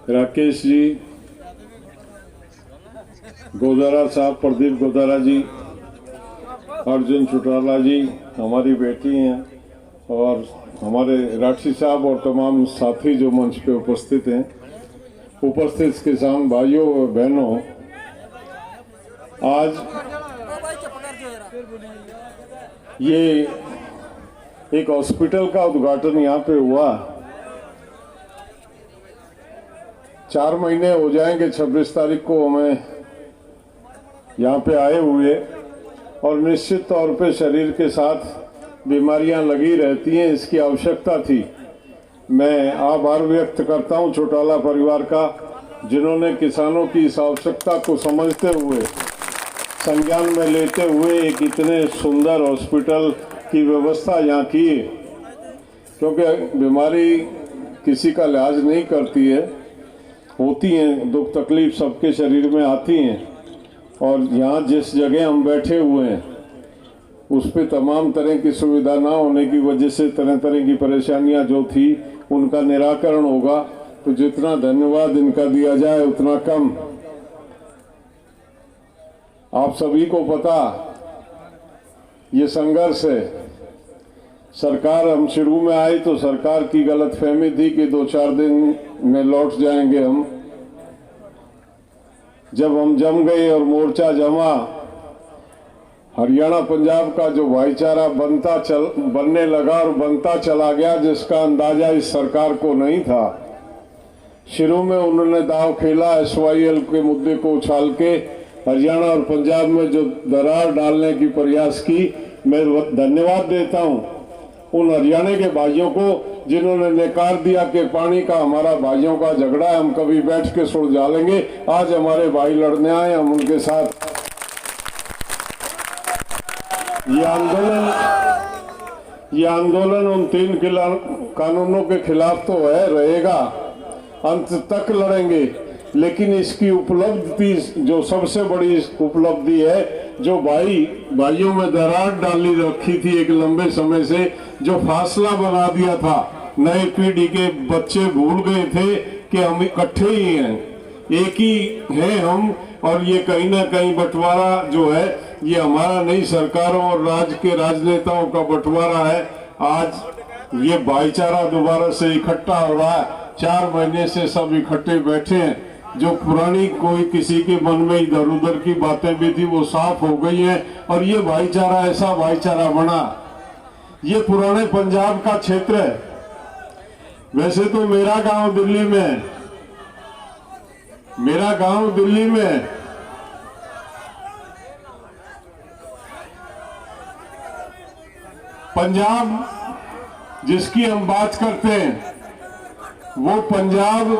राकेश जी, गोदारा साहब, प्रदीप गोदारा जी, अर्जुन चौटाला जी, हमारी बेटी हैं, और हमारे राठी साहब और तमाम साथी जो मंच पे उपस्थित हैं, उपस्थित किसान भाइयों और बहनों, आज ये एक हॉस्पिटल का उद्घाटन यहाँ पे हुआ। 4 महीने हो जाएंगे 26 तारीख को हमें यहाँ पे आए हुए, और निश्चित तौर पे शरीर के साथ बीमारियां लगी रहती हैं, इसकी आवश्यकता थी। मैं आभार व्यक्त करता हूं चौटाला परिवार का, जिन्होंने किसानों की इस आवश्यकता को समझते हुए, संज्ञान में लेते हुए एक इतने सुंदर हॉस्पिटल की व्यवस्था यहाँ की है। क्योंकि बीमारी किसी का लिहाज नहीं करती है, होती हैं, दुख तकलीफ सबके शरीर में आती हैं, और यहाँ जिस जगह हम बैठे हुए हैं उस पे तमाम तरह की सुविधा ना होने की वजह से तरह तरह की परेशानियां जो थी उनका निराकरण होगा। तो जितना धन्यवाद इनका दिया जाए उतना कम। आप सभी को पता ये संघर्ष है। सरकार, हम शुरू में आई तो सरकार की गलतफहमी थी कि 2-4 दिन में लौट जाएंगे हम। जब हम जम गए और मोर्चा जमा, हरियाणा पंजाब का जो भाईचारा बनने लगा और बनता चला गया, जिसका अंदाजा इस सरकार को नहीं था। शुरू में उन्होंने दांव खेला, SYL के मुद्दे को उछाल के हरियाणा और पंजाब में जो दरार डालने की प्रयास की। मैं धन्यवाद देता हूं उन हरियाणा के भाइयों को जिन्होंने नकार दिया कि पानी का हमारा भाइयों का झगड़ा है, हम कभी बैठ के सुलझा लेंगे। आज हमारे भाई लड़ने आए, हम उनके साथ। ये आंदोलन उन 3 कानूनों के खिलाफ तो है, रहेगा, अंत तक लड़ेंगे। लेकिन इसकी उपलब्धि, जो सबसे बड़ी उपलब्धि है, जो भाइयों में दरार डाली रखी थी एक लंबे समय से, जो फासला बना दिया था, नए पीढ़ी के बच्चे भूल गए थे कि हम इकट्ठे ही हैं, एक ही हैं हम। और ये कहीं ना कहीं बंटवारा जो है, ये हमारा नहीं, सरकारों और राज्य के राजनेताओं का बंटवारा है। आज ये भाईचारा दोबारा से इकट्ठा हो रहा है। 4 महीने से सब इकट्ठे बैठे हैं। जो पुरानी कोई किसी के मन में इधर उधर की बातें भी थी वो साफ हो गई हैं, और ये भाईचारा ऐसा भाईचारा बना। ये पुराने पंजाब का क्षेत्र है। वैसे तो मेरा गांव दिल्ली में है, मेरा गांव दिल्ली में है। पंजाब जिसकी हम बात करते हैं, वो पंजाब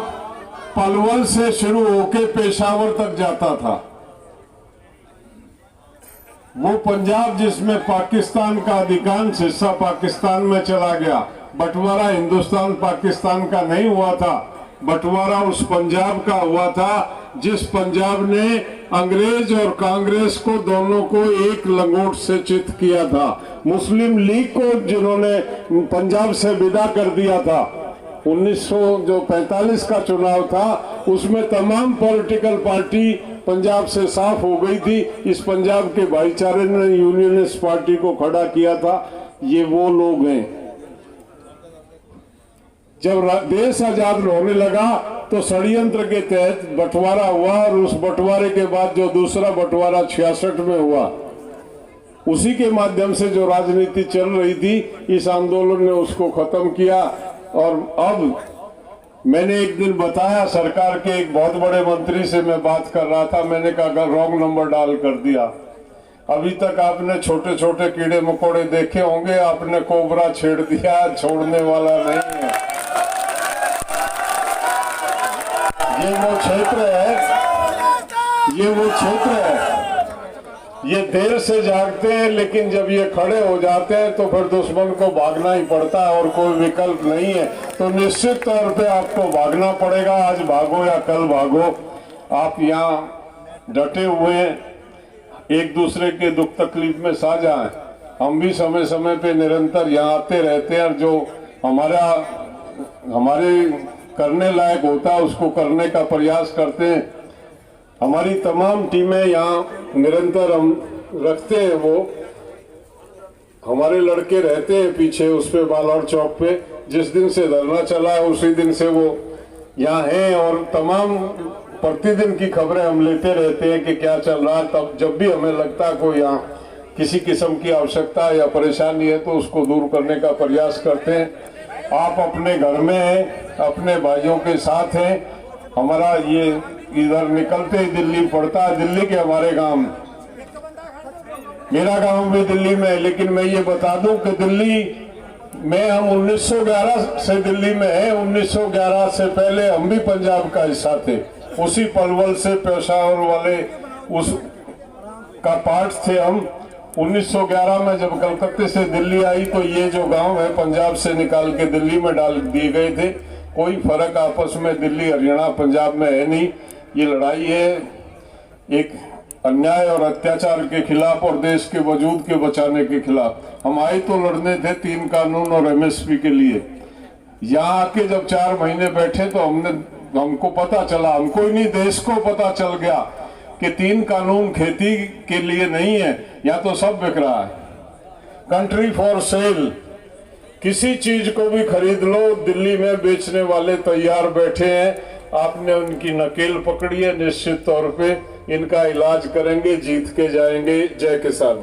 पलवल से शुरू होके पेशावर तक जाता था। वो पंजाब जिसमें पाकिस्तान का अधिकांश हिस्सा पाकिस्तान में चला गया। बंटवारा हिंदुस्तान पाकिस्तान का नहीं हुआ था, बंटवारा उस पंजाब का हुआ था जिस पंजाब ने अंग्रेज और कांग्रेस को दोनों को एक लंगोट से चित किया था। मुस्लिम लीग को जिन्होंने पंजाब से विदा कर दिया था। 1945 का चुनाव था, उसमें तमाम पॉलिटिकल पार्टी पंजाब से साफ हो गई थी। इस पंजाब के भाईचारे ने यूनियनिस्ट पार्टी को खड़ा किया था। ये वो लोग हैं। जब देश आजाद होने लगा तो षड्यंत्र के तहत बंटवारा हुआ, और उस बंटवारे के बाद जो दूसरा बंटवारा 66 में हुआ, उसी के माध्यम से जो राजनीति चल रही थी, इस आंदोलन ने उसको खत्म किया। और अब मैंने एक दिन बताया, सरकार के एक बहुत बड़े मंत्री से मैं बात कर रहा था, मैंने कहा रॉन्ग नंबर डाल कर दिया। अभी तक आपने छोटे छोटे कीड़े मकोड़े देखे होंगे, आपने कोबरा छेड़ दिया, छोड़ने वाला नहीं है। ये वो क्षेत्र है, ये देर से जागते हैं, लेकिन जब ये खड़े हो जाते हैं तो फिर दुश्मन को भागना ही पड़ता है, और कोई विकल्प नहीं है। तो निश्चित तौर पे आपको भागना पड़ेगा। आज भागो या कल भागो, आप यहाँ डटे हुए हैं, एक दूसरे के दुख तकलीफ में साझा हैं। हम भी समय समय पे निरंतर यहाँ आते रहते हैं, और जो हमारे करने लायक होता है उसको करने का प्रयास करते हैं। हमारी तमाम टीमें यहाँ निरंतर हम रखते हैं, वो हमारे लड़के रहते हैं पीछे उस पे बालौर चौक पे। जिस दिन से धरना चला है उसी दिन से वो यहाँ हैं और तमाम प्रतिदिन की खबरें हम लेते रहते हैं कि क्या चल रहा है। तब जब भी हमें लगता है कोई यहाँ किसी किस्म की आवश्यकता या परेशानी है तो उसको दूर करने का प्रयास करते हैं। आप अपने घर में हैं, अपने भाइयों के साथ हैं। हमारा ये इधर निकलते ही दिल्ली पड़ता है, दिल्ली के हमारे गांव, मेरा गांव भी दिल्ली में है। लेकिन मैं ये बता दूं कि दिल्ली में हम 1911 से दिल्ली में है। 1911 से पहले हम भी पंजाब का हिस्सा थे, उसी पलवल से पेशावर वाले उस का पार्ट थे हम। 1911 में जब कलकत्ते से दिल्ली आई तो ये जो गांव है पंजाब से निकाल के दिल्ली में डाल दिए गए थे। कोई फर्क आपस में दिल्ली हरियाणा पंजाब में है नहीं। ये लड़ाई है एक अन्याय और अत्याचार के खिलाफ और देश के वजूद के बचाने के खिलाफ। हम आए तो लड़ने थे 3 कानून और एमएसपी के लिए। यहाँ आके जब 4 महीने बैठे तो हमको पता चला, हमको ही नहीं देश को पता चल गया कि 3 कानून खेती के लिए नहीं है, यहाँ तो सब बिक रहा है। कंट्री फॉर सेल, किसी चीज को भी खरीद लो, दिल्ली में बेचने वाले तैयार बैठे हैं। आपने उनकी नकेल पकड़ी है, निश्चित तौर पे इनका इलाज करेंगे, जीत के जाएंगे। जय किसान।